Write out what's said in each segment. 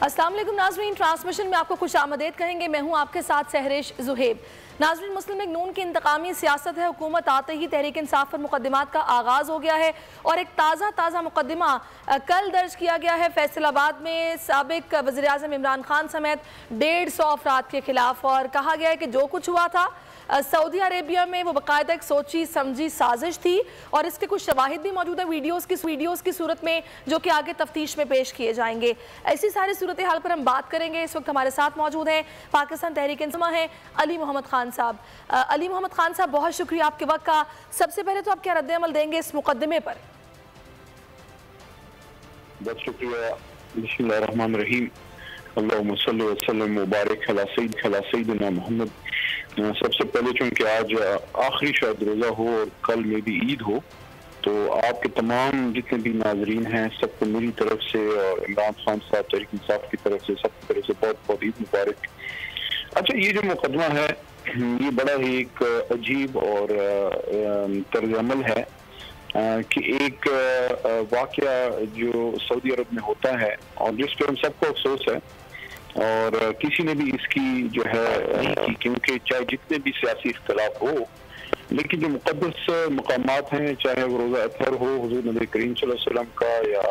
अस्सलाम वालेकुम नाज़रीन, ट्रांसमिशन में आपको खुश आमदेद कहेंगे। मैं हूं आपके साथ सहरिश जुहेब। नाज़रीन, मुस्लिम लीग नून की इंतकामी सियासत है। हुकूमत आते ही तहरीक इंसाफ पर मुकदमात का आगाज़ हो गया है और एक ताज़ा मुकदमा कल दर्ज किया गया है फैसलाबाद में साबिक वज़ीर आज़म इमरान खान समेत 150 अफराद के खिलाफ। और कहा गया है कि जो कुछ हुआ था सऊदी अरेबिया में वो बाकायदा एक सोची समझी साजिश थी और इसके कुछ शवाहिद भी मौजूद है वीडियोस की सूरत में, जो कि आगे तफ्तीश में पेश किए जाएंगे। ऐसी सारी सूरत हाल पर हम बात करेंगे। इस वक्त हमारे साथ मौजूद हैं पाकिस्तान तहरीक इंसाफ हैं अली मोहम्मद खान साहब। अली मोहम्मद खान साहब, बहुत शुक्रिया आपके वक्त का। सबसे पहले तो आप क्या रद्द-ए-अमल देंगे इस मुकदमे पर? बहुत शुक्रिया। बिस्मिल्लाहिर्रहमानिर्रहीम। अल्लाहुम्मा सल्लि व सल्लिम व बारिक अला सय्यिदिना मुहम्मद। सबसे पहले चूंकि आज आखिरी शायद रोज़ा हो और कल में भी ईद हो, तो आपके तमाम जितने भी नाजरीन हैं सबको मेरी तरफ से और इमरान खान साहब तहरीक इंसाफ की तरफ से सबकी तरफ से बहुत बहुत ईद मुबारक। अच्छा, ये जो मुकदमा है ये बड़ा ही एक अजीब और तर्ज अमल है कि एक वाक़या जो सऊदी अरब में होता है और जिस पर हम सबको अफसोस है और किसी ने भी इसकी जो है नहीं की, क्योंकि चाहे जितने भी सियासी इख्तलाफ हो, लेकिन जो मुक़द्दस मकामात हैं, चाहे वो रोज़ा अतहर हो हुज़ूर नबी करीम सल्लल्लाहु अलैहि वसल्लम का, या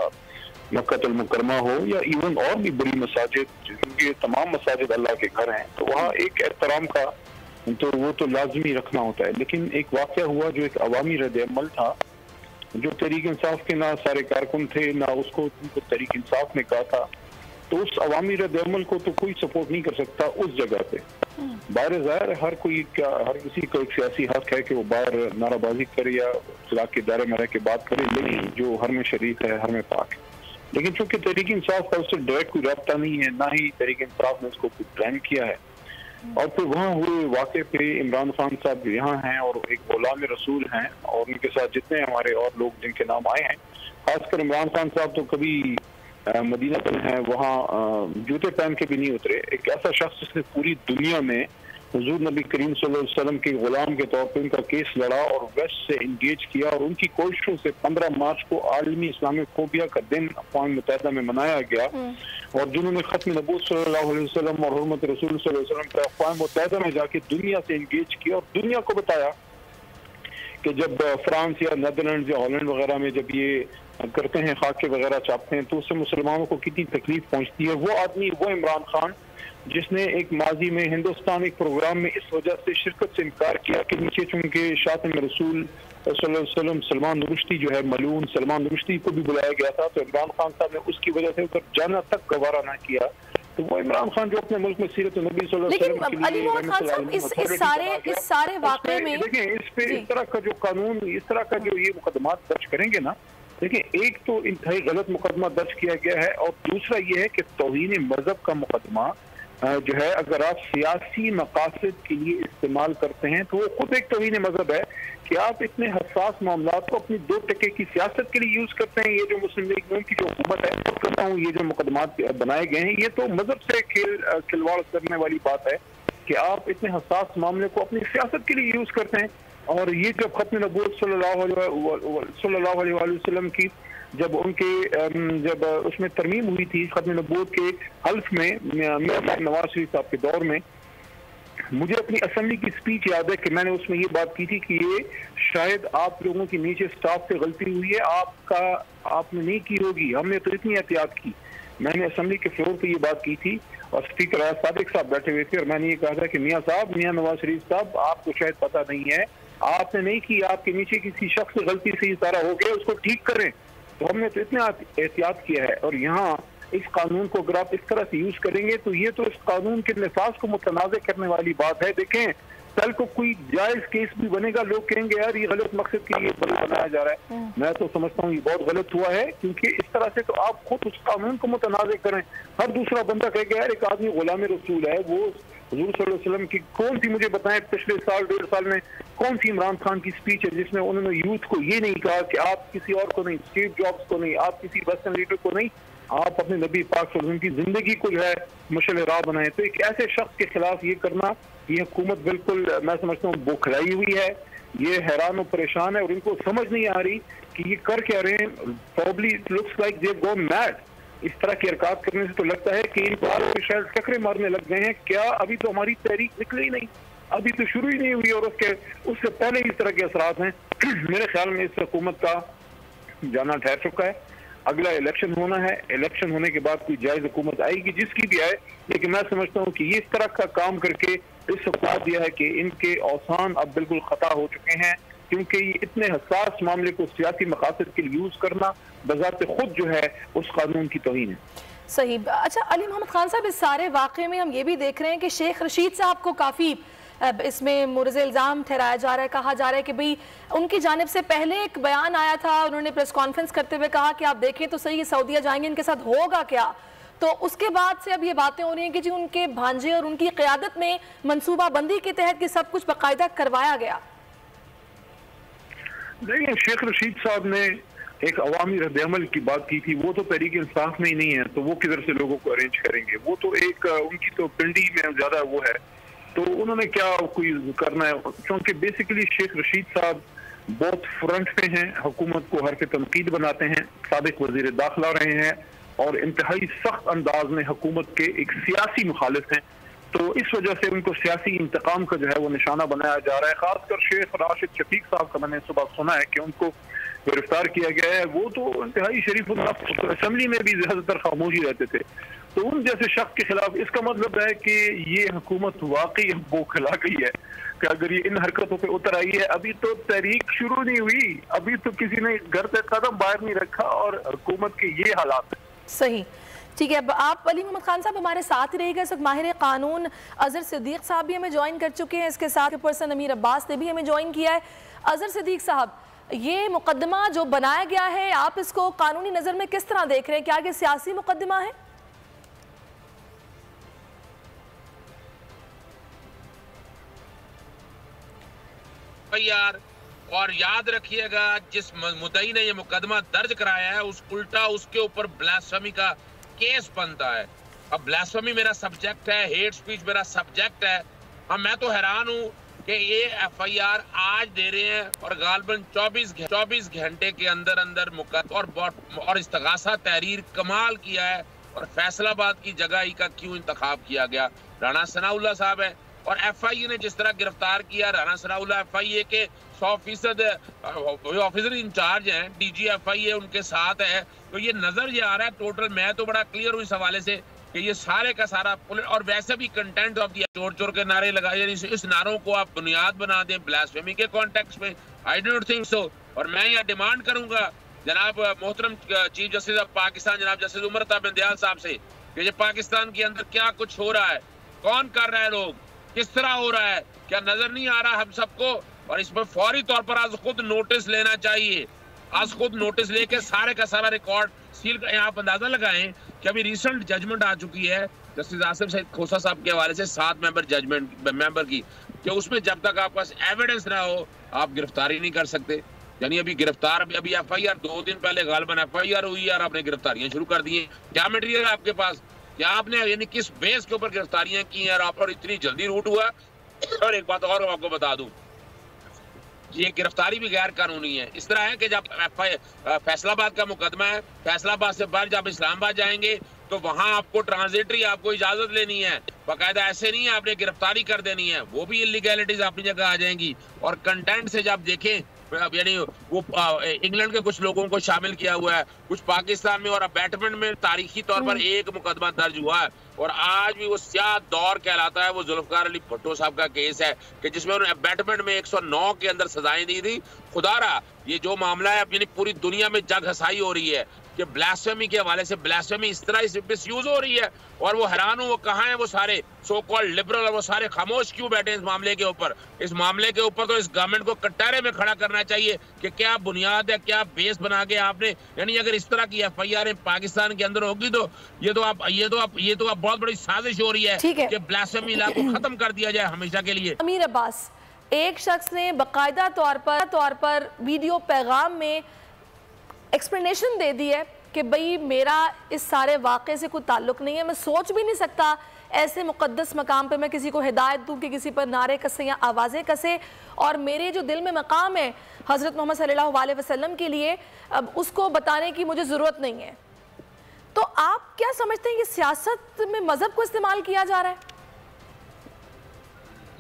मक्कातुल मुकर्रमा हो, या इवन और भी बड़ी मसाजिद, क्योंकि तमाम मसाजिद अल्लाह के घर हैं, तो वहाँ एक एहतराम का तो वो तो लाजमी रखना होता है। लेकिन एक वाक़या हुआ जो एक अवामी रद्द-ए-अमल था, जो तहरीक इंसाफ के ना सारे कारकुन थे ना उसको तहरीक इंसाफ ने कहा था, तो उस अवामी रद्द-ए-अमल को तो कोई सपोर्ट नहीं कर सकता उस जगह पे। बाहर ज़ाहिर हर किसी को एक सियासी हक है कि वो बाहर नाराबाजी करे या इख्तिलाफ के दायरे में रह के बात करे, लेकिन जो हर में शरीक है हर में पाक है। लेकिन चूंकि तहरीक इंसाफ का उससे डायरेक्ट कोई रब्ता नहीं है, ना ही तहरीक इंसाफ ने उसको कुछ प्लान किया है, और फिर वहाँ हुए वाक़े पे इमरान खान साहब यहाँ हैं और एक गुलाम रसूल हैं और उनके साथ जितने हमारे और लोग जिनके नाम आए हैं, खासकर इमरान खान साहब तो कभी मदीना पर हैं, वहाँ जूते पहन के भी नहीं उतरे। एक ऐसा शख्स जिसने पूरी दुनिया में हुजूर नबी करीम सल्लल्लाहु अलैहि वसल्लम के गुलाम के तौर पे उनका केस लड़ा और वेस्ट से इंगेज किया, और उनकी कोशिशों से 15 मार्च को आलमी इस्लामिक फोबिया का दिन अक़वाम मुत्तहिदा में मनाया गया, और जिन्होंने खत्म नबूवत सल्लल्लाहु अलैहि वसल्लम और हुर्मत रसूल सल्लल्लाहु अलैहि वसल्लम का अक़वाम मुत्तहिदा में जाके दुनिया से इंगेज किया और दुनिया को बताया कि जब फ्रांस या नेदरलैंड या हॉलैंड वगैरह में जब ये करते हैं, खाके वगैरह छापते हैं, तो उससे मुसलमानों को कितनी तकलीफ पहुंचती है। वो आदमी, वो इमरान खान, जिसने एक माजी में हिंदुस्तान एक प्रोग्राम में इस वजह से शिरकत से इनकार किया कि नीचे चूंकि शातिम रसूल सल्लल्लाहु अलैहि वसल्लम सलमान रुश्दी जो है मलून सलमान रुश्दी को भी बुलाया गया था, तो इमरान खान साहब ने उसकी वजह से उधर जाना तक गवारा ना किया। तो वो इमरान खान जो अपने मुल्क में सीरत नबी सल्लल्लाहु अलैहि वसल्लम के लिए इस सारे वाक़े में देखिए, इस पे इस तरह का जो कानून, इस तरह का जो ये मुकदमा दर्ज करेंगे ना, देखिए, एक तो इंतहाई गलत मुकदमा दर्ज किया गया है, और दूसरा ये है कि तौहीन मजहब का मुकदमा जो है अगर आप सियासी मकासद के लिए इस्तेमाल करते हैं तो वो खुद एक तौहीन मजहब है कि आप इतने हसास मामला को अपनी 2 टके की सियासत के लिए यूज करते हैं। ये जो मुस्लिम लीग नून की जो हुकूमत है, तो कहता हूँ ये जो मुकदमात बनाए गए हैं, ये तो मजहब से खिलवाड़ करने वाली बात है कि आप इतने हसास मामले को अपनी सियासत के लिए यूज करते हैं। और ये जब खत्म नबूवत सल्लल्लाहु अलैहि वसल्लम की जब उसमें तरमीम हुई थी, खत्म नबूवत के हल्फ में मियां नवाज शरीफ साहब के दौर में, मुझे अपनी असेंबली की स्पीच याद है कि मैंने उसमें ये बात की थी कि ये शायद आप लोगों की नीचे स्टाफ से गलती हुई है, आपने नहीं की होगी, हमने तो इतनी एहतियात की। मैंने असेंबली के फ्लोर पे ये बात की थी और स्पीकर सादिक साहब बैठे हुए थे, और मैंने ये कहा था कि मियां नवाज शरीफ साहब, आपको शायद पता नहीं है, आपने नहीं की, आपके नीचे किसी शख्स से गलती से ये सारा हो गया, उसको ठीक करें। तो हमने तो इतना एहतियात किया है, और यहाँ इस कानून को अगर आप इस तरह से यूज करेंगे तो ये तो इस कानून के नफाज को मुतनाज़ करने वाली बात है। देखें, कल को कोई जायज केस भी बनेगा, लोग कहेंगे यार ये गलत मकसद के लिए बनाया जा रहा है। मैं तो समझता हूँ ये बहुत गलत हुआ है, क्योंकि इस तरह से तो आप खुद उस कानून को मुतनाज़ करें। हर दूसरा बंदा कहेगा यार एक आदमी गुलाम रसूल है, वो हुजूर सल्लल्लाहु अलैहि वसल्लम की कौन सी, मुझे बताएं पिछले साल 1.5 साल में कौन सी इमरान खान की स्पीच है जिसमें उन्होंने यूथ को ये नहीं कहा कि आप किसी और को नहीं, स्टीव जॉब्स को नहीं, आप किसी वेस्टर्न लीडर को नहीं, आप अपने नबी पाक सल्लल्लाहु अलैहि वसल्लम की जिंदगी को जो है मशाल राह बनाए। तो एक ऐसे शख्स के खिलाफ ये करना, ये हुकूमत बिल्कुल मैं समझता हूँ बौखलाई हुई है, ये हैरान और परेशान है, और इनको समझ नहीं आ रही कि ये कर क्या रहे हैं। Probably it looks like they have gone mad. इस तरह की हरकत करने से तो लगता है कि इन बार शायद टकरे मारने लग गए हैं। क्या अभी तो हमारी तहरीक निकली नहीं, अभी तो शुरू ही नहीं हुई और उससे पहले इस तरह के असरात हैं। मेरे ख्याल में इस हुकूमत का जाना ठहर चुका है। अगला इलेक्शन होना है, इलेक्शन होने के बाद कोई जायज हुकूमत आएगी जिसकी भी आए, लेकिन मैं समझता हूँ कि ये इस तरह का काम करके इस बता दिया है कि इनके औसान अब बिल्कुल खता हो चुके हैं, क्योंकि ये इतने हसास मामले को सियासी मकासद के लिए यूज करना बजाते खुद जो है उस कानून की तौहीन है। सही। अच्छा अली मोहम्मद खान साहब, इस सारे वाक़े में हम ये भी देख रहे हैं कि शेख रशीद साहब को काफ़ी इसमें मुर्ज़ इल्ज़ाम ठहराया जा रहा है। कहा जा रहा है कि भाई उनकी जानिब से पहले एक बयान आया था, उन्होंने प्रेस कॉन्फ्रेंस करते हुए कहा कि आप देखें तो सही सऊदीया जाएंगे, इनके साथ होगा क्या। तो उसके बाद से अब ये बातें हो रही हैं कि जी उनके भांजे और उनकी क़यादत में मनसूबाबंदी के तहत कि सब कुछ बाकायदा करवाया गया। देखिए, शेख रशीद साहब ने एक अवामी रद्द-ए-अमल की बात की थी, वो तो तहरीक इंसाफ में ही नहीं है, तो वो किधर से लोगों को अरेंज करेंगे। वो तो एक उनकी तो पिंडी में ज्यादा वो है, तो उन्होंने क्या कोई करना है, क्योंकि बेसिकली शेख रशीद साहब बहुत फ्रंट पे हैं, हुकूमत को हर पे तनकीद बनाते हैं, साबिक वजीर दाखिला रहे हैं और इंतहाई सख्त अंदाज में हुकूमत के एक सियासी मुखालिफ हैं। तो इस वजह से उनको सियासी इंतकाम का जो है वो निशाना बनाया जा रहा है। खासकर शेख राशिद शफीक साहब का मैंने सुबह सुना है कि उनको गिरफ्तार किया गया है। वो तो इंतहाई शरीफ, असेंबली में भी ज्यादातर खामोशी रहते थे। तो उन जैसे शख्स के खिलाफ, इसका मतलब है कि ये हुकूमत वाकई बौखला गई है कि अगर ये इन हरकतों पे उतर आई है। अभी तो तहरीक शुरू नहीं हुई, अभी तो किसी ने घर से कदम बाहर नहीं रखा और हुकूमत के ये हालात है। सही, ठीक है। अब आप अली मोहम्मद खान साहब हमारे साथ ही रहेगा। इस वक्त माहिर कानून अजहर सिद्दीक साहब भी हमें ज्वाइन कर चुके हैं, इसके साथ पर्सन अमीर अब्बास ने भी हमें ज्वाइन किया है। अजहर सिद्दीक साहब, ये मुकदमा जो बनाया गया है, आप इसको कानूनी नज़र में किस तरह देख रहे हैं? क्या ये सियासी मुकदमा है? यार, और याद रखिएगा, जिस मुद्दई ने ये मुकदमा दर्ज कराया है उस उल्टा उसके ऊपर ब्लास्फेमी का केस बनता है। अब ब्लास्फेमी मेरा सब्जेक्ट है, हेट स्पीच मेरा सब्जेक्ट है। अब मैं तो हैरान हूँ कि ये एफआईआर आज दे रहे हैं और गालबन 24 घंटे के अंदर अंदर मुकदमा और इस्तगासा तहरीर कमाल किया है। और फैसलाबाद की जगह ही का क्यों इंतखाब किया गया? राना सनाउल्लाह साहब है और एफआईए ने जिस तरह गिरफ्तार किया, राना सनाउल्लाह एफआईए के 100% ऑफिसर इंचार्ज हैं, डीजी एफआईए उनके साथ है। तो ये नजर ये आ रहा है टोटल, मैं तो बड़ा क्लियर हूँ इस हवाले से कि ये सारे का सारा और वैसे भी कंटेंट ऑफ दिया, चोर चोर के नारे लगाए, यानी इस नारों को आप बुनियाद बना दें ब्लास्फेमी के कॉन्टेक्स्ट में। I don't think so. और मैं यह डिमांड करूंगा जनाब मोहतरम चीफ जस्टिस ऑफ पाकिस्तान जनाब जस्टिस उमर अता बिंदयाल साहब से कि ये पाकिस्तान के अंदर क्या कुछ हो रहा है, कौन कर रहा है, लोग किस तरह हो रहा है, क्या नजर नहीं आ रहा हम सबको? और इस पर फौरी तौर पर आज खुद नोटिस लेना चाहिए। आज खुद नोटिस लेके सारे का सारा रिकॉर्ड सील कर, आप अंदाजा लगाएं कि अभी रिसेंट जजमेंट आ चुकी है जस्टिस आसिफ सईद खोसा साहब के हवाले से 7 मेंबर जजमेंट मेंबर की, कि उसमें जब तक आपके पास एविडेंस ना हो आप गिरफ्तारी नहीं कर सकते। यानी अभी गिरफ्तार, अभी एफआईआर 2 दिन पहले गालबन एफआईआर हुई और आपने गिरफ्तारियां शुरू कर दी हैं। क्या मटेरियल है आपके पास? क्या आपने यानी किस बेस के ऊपर गिरफ्तारियां की हैं और आप पर इतनी जल्दी रूट हुआ? और एक बात और आपको बता दूं, ये गिरफ्तारी भी गैर कानूनी है। इस तरह है कि जब फैसलाबाद का मुकदमा है, फैसलाबाद से बाहर जब इस्लामाबाद जाएंगे तो वहां आपको ट्रांजिटरी आपको इजाजत लेनी है, बाकायदा ऐसे नहीं है आपने गिरफ्तारी कर देनी है, वो भी इलीगैलिटीज अपनी जगह आ जाएंगी। और कंटेंट से जब देखें, यानी वो इंग्लैंड के कुछ लोगों को शामिल किया हुआ है, कुछ पाकिस्तान में, और अबैटमेंट में तारीखी तौर पर एक मुकदमा दर्ज हुआ है और आज भी वो स्याह दौर कहलाता है। वो जुल्फकार अली भुट्टो साहब का केस है कि जिसमें उन्होंने अबैटमेंट में 109 के अंदर सजाएं दी थी। खुदारा ये जो मामला है, यानी पूरी दुनिया में जग हसाई हो रही है कि ब्लास्फेमी के हवाले से ब्लास्फेमी इस तरह से मिसयूज हो रही है। और वो हैरान हूं, वो कहाँ है वो सारे सो कॉल्ड लिबरल, और वो सारे खामोश क्यों बैठे इस मामले के ऊपर? इस मामले के ऊपर तो इस गवर्नमेंट को कटहरे में खड़ा करना चाहिए कि क्या बुनियाद है, क्या बेस बना के आपने, यानी अगर इस तरह की एफआईआर पाकिस्तान के अंदर होगी तो ये तो आप बहुत बड़ी साजिश हो रही है कि ब्लास्फेमी लॉ को खत्म कर दिया जाए हमेशा के लिए। अमीर अब्बास, एक शख्स ने बाकायदा तौर पर वीडियो पैगाम में एक्सप्लेनेशन दे दी है कि भाई मेरा इस सारे वाक़े से कोई ताल्लुक़ नहीं है, मैं सोच भी नहीं सकता ऐसे मुक़द्दस मकाम पे मैं किसी को हिदायत दूँ कि किसी पर नारे कसे या आवाज़ें कसे, और मेरे जो दिल में मकाम है हज़रत मोहम्मद सल्लल्लाहु अलैहि वसल्लम के लिए, अब उसको बताने की मुझे ज़रूरत नहीं है। तो आप क्या समझते हैं कि सियासत में मजहब को इस्तेमाल किया जा रहा है?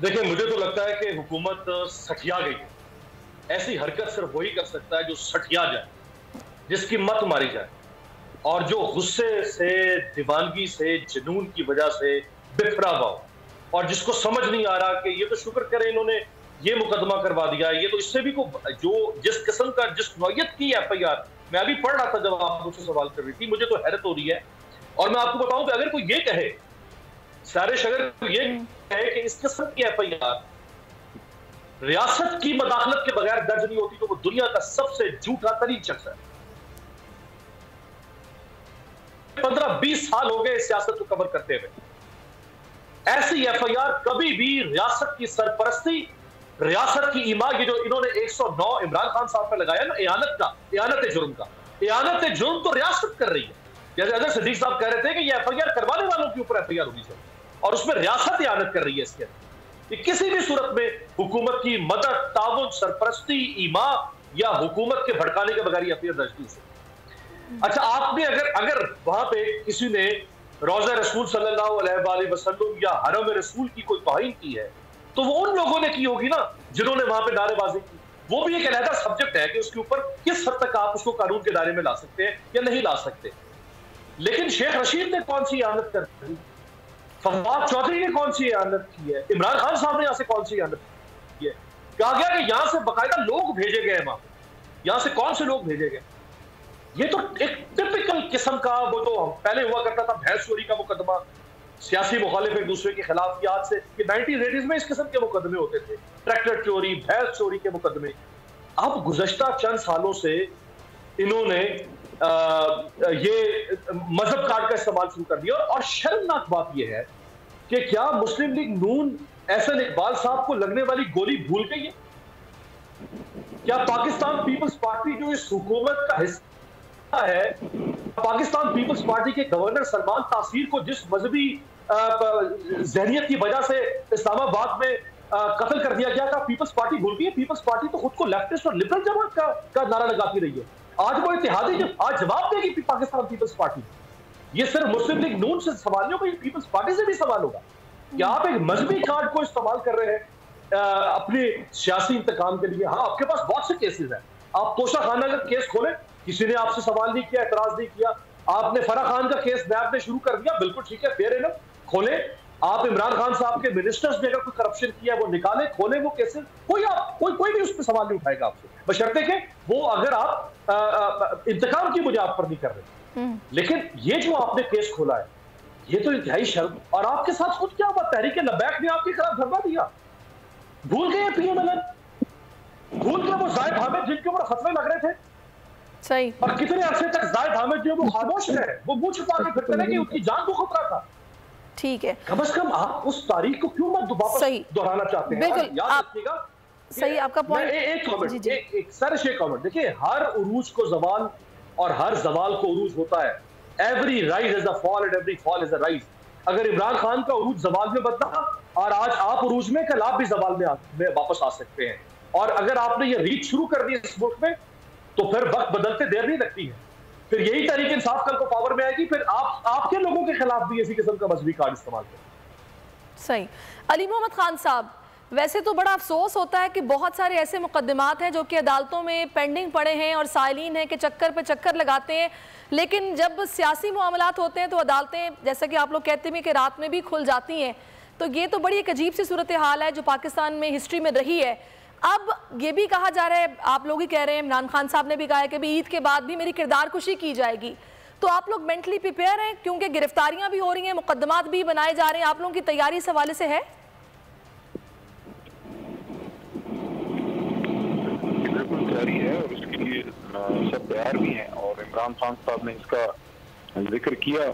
देखिए, मुझे तो लगता है कि हुकूमत सठिया गई है। ऐसी हरकत सिर्फ वही कर सकता है जो सठिया जाए, जिसकी मत मारी जाए, और जो गुस्से से, दीवानगी से, जुनून की वजह से बिखरा हुआ हो, और जिसको समझ नहीं आ रहा कि ये तो शुक्र करें इन्होंने ये मुकदमा करवा दिया, ये तो इससे भी को जो जिस किस्म का, जिस नौयत की FIR मैं अभी पढ़ रहा था जब आप मुझसे सवाल कर रही थी, मुझे तो हैरत हो रही है। और मैं आपको बताऊं कि अगर कोई ये कहे, सारिश अगर ये कहे कि इस किस्म की FIR रियासत की मदाखलत के बगैर दर्ज नहीं होती, तो वो दुनिया का सबसे झूठा तरीन शख्स है। 15-20 साल हो गए सियासत को कवर करते हुए। ऐसी FIR कभी भी रियासत की सरपरस्ती, रियासत की ईमा, ये जो इन्होंने 109 इमरान खान साहब पे लगाया ना, एयानत जुर्म का, एयानत जुर्म तो रियासत कर रही है। जैसे अगर सिद्दीक साहब कह रहे थे कि ये FIR करवाने वालों के ऊपर FIR होनी चाहिए, और उसमें रियासत एयानत कर रही है इसके अंदर। किसी भी सूरत में हुकूमत की मदद, ताउन, सरपरस्ती, ईमा या हुकूमत के भड़काने के बगैर FIR दर्ज नहीं हो। अच्छा, आपने अगर वहां पे किसी ने रोज़ा रसूल सल्लल्लाहु अलैहि वसल्लम या हरम रसूल की कोई तौहीन की है, तो वो उन लोगों ने की होगी ना जिन्होंने वहां पे नारेबाजी की। वो भी एक अलहदा सब्जेक्ट है कि उसके ऊपर किस हद तक आप उसको कानून के दायरे में ला सकते हैं या नहीं ला सकते। लेकिन शेख रशीद ने कौन सी आनत कर दी, फवाद चौधरी ने कौन सी आनत की है, इमरान खान साहब ने यहां से कौन सी आनत की है? कहा गया कि यहां से बाकायदा लोग भेजे गए, वहां यहां से कौन से लोग भेजे गए? ये तो एक टिपिकल किस्म का, वो तो पहले हुआ करता था भैंस चोरी का मुकदमा, सियासी मुखालिफ एक दूसरे के खिलाफ की, आज से कि 90s में इस किस्म के मुकदमे होते थे, ट्रैक्टर चोरी, भैंस चोरी के मुकदमे। अब गुज़श्ता चंद सालों से इन्होंने ये मजहब कार्ड का इस्तेमाल शुरू कर दिया। और शर्मनाक बात यह है कि क्या मुस्लिम लीग नून एहसन इकबाल साहब को लगने वाली गोली भूल गई है? क्या पाकिस्तान पीपल्स पार्टी जो इस हुकूमत का हिस्सा है, पाकिस्तान पीपल्स पार्टी के गवर्नर सलमान तासीर को जिस मजहबी जहनियत की वजह से इस्लामाबाद में कत्ल कर दिया गया, था पीपल्स पार्टी भूल गई है? पीपल्स पार्टी तो खुद को लेफ्टिस्ट और लिबरल जमात का नारा लगाती रही है। आज वो इत्तेहादी आज जवाब देगी पाकिस्तान पीपल्स पार्टी। ये सिर्फ मुस्लिम लीग नून से सवाल नहीं होगा, ये पीपल्स पार्टी से भी सवाल होगा कि आप एक मजहबी कार्ड को इस्तेमाल कर रहे हैं अपने सियासी इंतकाम के लिए। हाँ, आपके पास बहुत से केसेस हैं, आप तोशा खाना का केस खोलें, किसी ने आपसे सवाल नहीं किया, एतराज नहीं किया। आपने फराह खान का केस नैब ने शुरू कर दिया, बिल्कुल ठीक है, फेयर इनफ, खोले। आप इमरान खान साहब के मिनिस्टर्स ने अगर कोई करप्शन किया वो निकाले, खोले वो केसेस, कोई भी उस पर सवाल नहीं उठाएगा आपसे, बशर्ते कि वो अगर आप इंतकाम की बुनियाद पर नहीं कर रहे। लेकिन ये जो आपने केस खोला है, ये तो इंतहाई शर्म। और आपके साथ खुद क्या हुआ? तहरीक लबैक ने आपके खिलाफ धरना दिया, भूल गए PMLN, भूल गए वो जाहिद हामिद जिनके ऊपर फतवे लग रहे थे। सही। और कितने अरसे तक जाहिद हामिद जो वो खामोश रहे, वो मुंह छुपा के फिरते रहे कि उनकी जान को खतरा था। ठीक है, कम से कम आप उस तारीख को क्यों मत वापस दोहराना चाहते हैं? बिल्कुल, याद रखिएगा। सही आपका पॉइंट। एक कमेंट, एक सरश कमेंट, देखिए हर उरूज को जवाल और हर जवाल को उरूज होता है। Every rise is a fall and every fall is a rise. अगर इमरान खान का उरूज जवाल में बदला और आज आप उरूज में, कल आप भी जवाल में वापस आ सकते हैं। और अगर आपने ये रीच शुरू कर दी इस मुल्क में, तो फिर वक्त बदलते देर नहीं लगती है। फिर यही तरीके इंसाफ कल को पावर में आएगी, फिर आपके लोगों के खिलाफ भी इसी किस्म का मजहबी कार्ड इस्तेमाल करें। सही। अली मोहम्मद खान साहब, वैसे तो बड़ा अफसोस होता है कि बहुत सारे ऐसे मुकदमात हैं जो कि अदालतों में पेंडिंग पड़े हैं और साइलिन हैं कि चक्कर पे चक्कर लगाते हैं, लेकिन जब सियासी मामलात होते हैं तो अदालतें, जैसा कि आप लोग कहते हैं कि रात में भी खुल जाती हैं। तो ये तो बड़ी एक अजीब सी सूरत हाल है जो पाकिस्तान में हिस्ट्री में रही है। अब ये भी कहा जा रहा है, आप लोग ही कह रहे हैं, इमरान खान साहब ने भी कहा है कि ईद के बाद भी मेरी किरदार कुशी की जाएगी। तो आप लोग मेंटली प्रिपेयर हैं? क्योंकि गिरफ्तारियां भी हो रही हैं, मुकदमात भी बनाए जा रहे हैं, आप लोगों की तैयारी इस हवाले से है? बिल्कुल तैयारी है और इसके लिए सब तैयार भी हैं। और इमरान खान साहब ने इसका जिक्र किया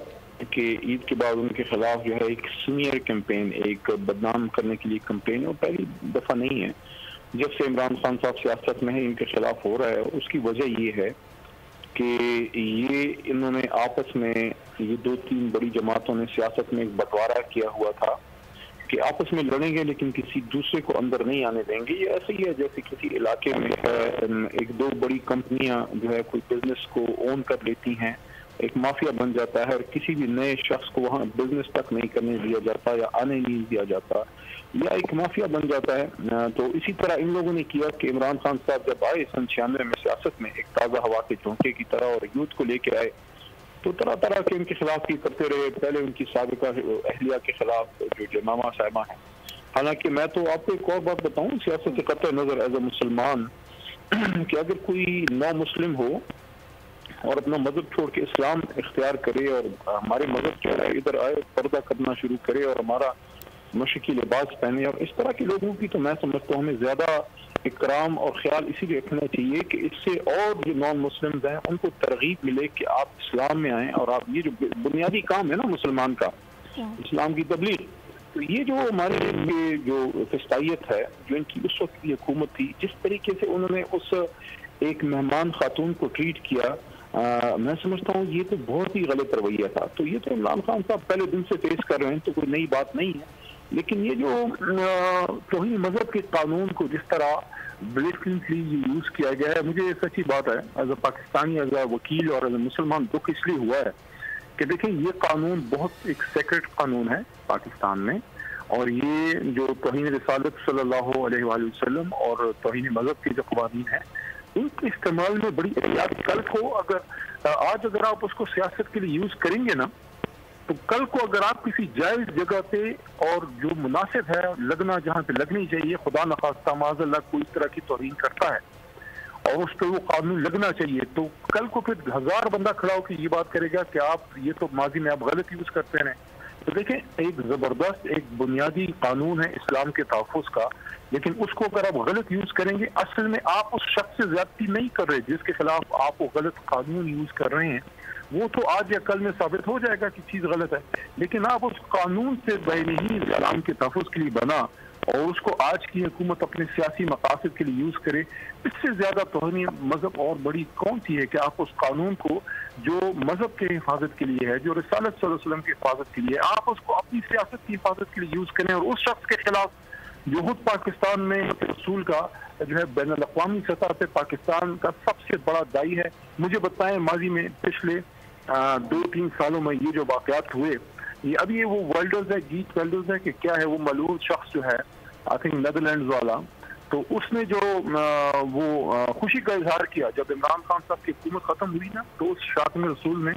कि ईद के बाद उनके खिलाफ जो है एक सीनियर कैंपेन, एक बदनाम करने के लिए कैंपेन, और पहली दफा नहीं है जब से इमरान खान साहब सियासत में है इनके खिलाफ हो रहा है। उसकी वजह ये है कि ये इन्होंने आपस में, ये 2-3 बड़ी जमातों ने सियासत में एक बंटवारा किया हुआ था कि आपस में लड़ेंगे लेकिन किसी दूसरे को अंदर नहीं आने देंगे। ये ऐसे ही है जैसे किसी इलाके में 1-2 बड़ी कंपनियां जो है कोई बिजनेस को ओन कर लेती हैं एक माफिया बन जाता है और किसी भी नए शख्स को वहाँ बिजनेस तक नहीं करने दिया जाता या आने नहीं दिया जाता, या एक माफिया बन जाता है। तो इसी तरह इन लोगों ने किया कि इमरान खान साहब जब आए सन 96 में सियासत में एक ताज़ा हवा के झोंके की तरह और यूथ को लेके आए, तो तरह तरह के उनके खिलाफ ही करते रहे। पहले उनकी साबिका अहलिया के खिलाफ जो जमामा साहिबा है, हालांकि मैं तो आपको एक और बात बताऊं सियासत से कतई नजर एज ए मुसलमान कि अगर कोई नौ मुस्लिम हो और अपना मजहब छोड़ के इस्लाम इख्तियार करे और हमारे मजहब जो है इधर आए, पर्दा करना शुरू करे और हमारा मशरकी लिबास पहने, और इस तरह के लोगों की तो मैं समझता हूँ हमें ज्यादा इकराम और ख्याल इसीलिए रखना चाहिए कि इससे और जो नॉन मुस्लिम हैं उनको तरगीब मिले कि आप इस्लाम में आएँ और आप, ये जो बुनियादी काम है ना मुसलमान का, इस्लाम की तबलीग, तो ये जो हमारे ये जो फिस्तायत है जो इनकी उस वक्त की हुकूमत थी, जिस तरीके से उन्होंने उस एक मेहमान खातून को ट्रीट किया, मैं समझता हूँ ये तो बहुत ही गलत रवैया था। तो ये तो इमरान खान साहब पहले दिन से फेस कर रहे हैं, तो कोई नई बात नहीं है, लेकिन ये जो तौहीन मजहब के कानून को जिस तरह ब्लेटली यूज किया गया है, मुझे सच्ची बात है as a Pakistani, as a वकील और एज अ मुसलमान दुख इसलिए हुआ है कि देखें ये कानून बहुत एक सेक्रेट कानून है पाकिस्तान में, और ये जो तौहीन रिसालत सल्लल्लाहु अलैहि वसल्लम और तौहीन मजहब के जो कवानीन है उनके इस्तेमाल में बड़ी एहतियात। कल को अगर आज अगर आप उसको सियासत के लिए यूज करेंगे ना, तो कल को अगर आप किसी जायज जगह पे और जो मुनासिब है लगना जहाँ पे लगनी चाहिए, खुदा न खास्ता माज़अल्लाह कोई इस तरह की तौहीन करता है और उस पर वो कानून लगना चाहिए, तो कल को फिर हजार बंदा खड़ा होकर ये बात करेगा कि आप ये तो माजी में आप गलत यूज करते हैं। तो देखें एक जबरदस्त एक बुनियादी कानून है इस्लाम के तहफ़्फ़ुज़ का, लेकिन उसको अगर आप गलत यूज करेंगे, असल में आप उस शख्स से ज्यादती नहीं कर रहे जिसके खिलाफ आप वो गलत कानून यूज कर रहे हैं, वो तो आज या कल में साबित हो जाएगा कि चीज गलत है, लेकिन आप उस कानून से नहीं इस्लाम के तहफ़्फ़ुज़ के लिए बना और उसको आज की हुकूमत अपने सियासी मकासद के लिए यूज करे, इससे ज्यादा तौहीन मजहब और बड़ी कौन सी है कि आप उस कानून को जो मजहब के हिफाजत के लिए है, जो रिसालत सल्लल्लाहु अलैहि वसल्लम की हिफाजत के लिए, आप उसको अपनी सियासत की हिफाजत के लिए यूज करें, और उस शख्स के खिलाफ जो खुद पाकिस्तान में रसूल का जो है बैन अल-अक़वामी सतह पे पाकिस्तान का सबसे बड़ा दाई है। मुझे बताएं माजी में पिछले 2-3 सालों में ये जो वाक़यात हुए, ये अब ये वो वेल्डर्स है, गीत वेल्डर्स है कि क्या है, वो मलूल शख्स जो है आई थिंक नेदरलैंड्स वाला, तो उसने जो वो खुशी का इजहार किया जब इमरान खान साहब की हुकूमत खत्म हुई ना, तो उस शातम रसूल ने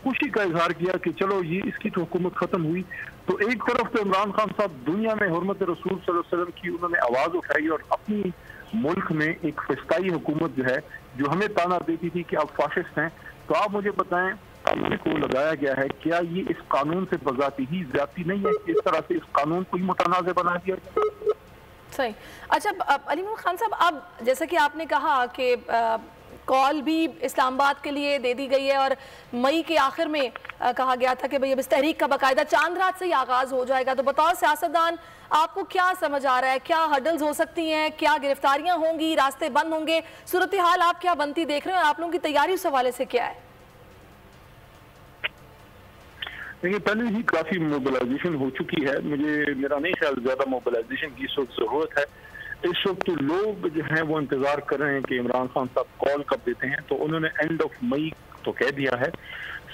खुशी का इजहार किया कि चलो ये इसकी तो हुकूमत खत्म हुई। तो एक तरफ तो इमरान खान साहब दुनिया में हुर्मत रसूल सल्लल्लाहु अलैहि वसल्लम की उन्होंने आवाज उठाई और अपनी मुल्क में एक फिस्ताई हुकूमत जो है जो हमें ताना देती थी कि आप फाशिस्ट हैं, तो आप मुझे बताएं कानून को लगाया गया है, क्या ये इस कानून से बजाती ही ज्यादती नहीं है कि इस तरह से इस कानून को ही मुतनाज़ बना दिया जाए? सही। अच्छा अली मोहम्मद खान साहब, अब जैसा कि आपने कहा कि कॉल भी इस्लामाबाद के लिए दे दी गई है और मई के आखिर में कहा गया था कि भाई अब इस तहरीक का बाकायदा चांद रात से ही आगाज हो जाएगा, तो बतौर सियासतदान आपको क्या समझ आ रहा है, क्या हर्डल्स हो सकती हैं, क्या गिरफ्तारियां होंगी, रास्ते बंद होंगे, सूरत हाल आप क्या बनती देख रहे हैं और आप लोगों की तैयारी उस हवाले से क्या है? देखिए पहले ही काफी मोबिलाइजेशन हो चुकी है, मेरा नहीं ख्याल ज्यादा मोबिलाइजेशन की इस वक्त जरूरत है। इस वक्त तो लोग जो हैं वो इंतजार कर रहे हैं कि इमरान खान साहब कॉल कब देते हैं, तो उन्होंने एंड ऑफ मई तो कह दिया है।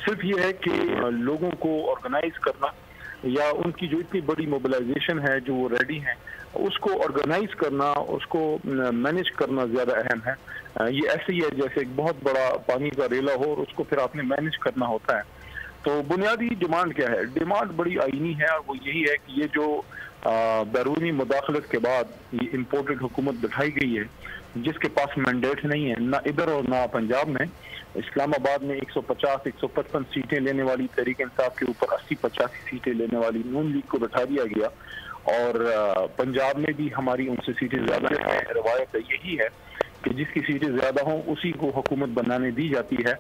सिर्फ ये है कि लोगों को ऑर्गेनाइज करना या उनकी जो इतनी बड़ी मोबिलाइजेशन है जो वो रेडी हैं उसको ऑर्गेनाइज करना, उसको मैनेज करना ज्यादा अहम है। ये ऐसे ही है जैसे एक बहुत बड़ा पानी का रेला हो और उसको फिर आपने मैनेज करना होता है। तो बुनियादी डिमांड क्या है? डिमांड बड़ी आईनी है और वो यही है कि ये जो बैरूनी मुदाखलत के बाद ये इम्पोर्टेड हुकूमत बिठाई गई है जिसके पास मैंडेट नहीं है ना इधर और ना पंजाब में। इस्लामाबाद में 150-155 सीटें लेने वाली तहरीक इंसाफ के ऊपर 80-85 सीटें लेने वाली नून लीग को बिठा दिया गया और पंजाब में भी हमारी उनसे सीटें ज्यादा हैं। रवायत यही है कि जिसकी सीटें ज्यादा हों उसी को हुकूमत बनाने दी जाती है।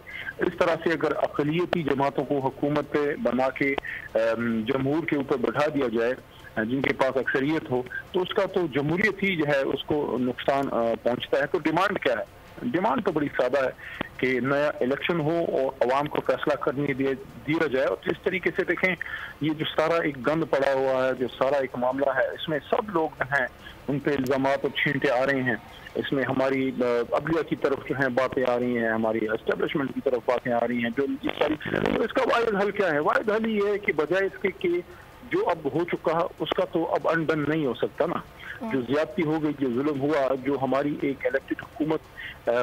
इस तरह से अगर अक़लियती जमातों को हुकूमत पे बना के जमहूर के ऊपर बैठा दिया जाए जिनके पास अक्सरियत हो तो उसका तो जमहूरियत ही जो है उसको नुकसान पहुंचता है। तो डिमांड क्या है? डिमांड तो बड़ी सादा है कि नया इलेक्शन हो और अवाम को फैसला करने दिया जाए। और जिस तरीके से देखें, ये जो सारा एक गंद पड़ा हुआ है, जो सारा एक मामला है, इसमें सब लोग हैं, उन पे इल्जाम और छींटे आ रहे हैं। इसमें हमारी अदलिया की तरफ जो है बातें आ रही हैं, हमारी एस्टेब्लिशमेंट की तरफ बातें आ रही हैं, जो ये सारी तो इसका वाहिद हल क्या है? वाहिद हल ये है कि बजाय इसके कि जो अब हो चुका है उसका तो अब अनडन नहीं हो सकता ना। जो ज्यादती हो गई, जो जुल्म हुआ, जो हमारी एक इलेक्टेड हुकूमत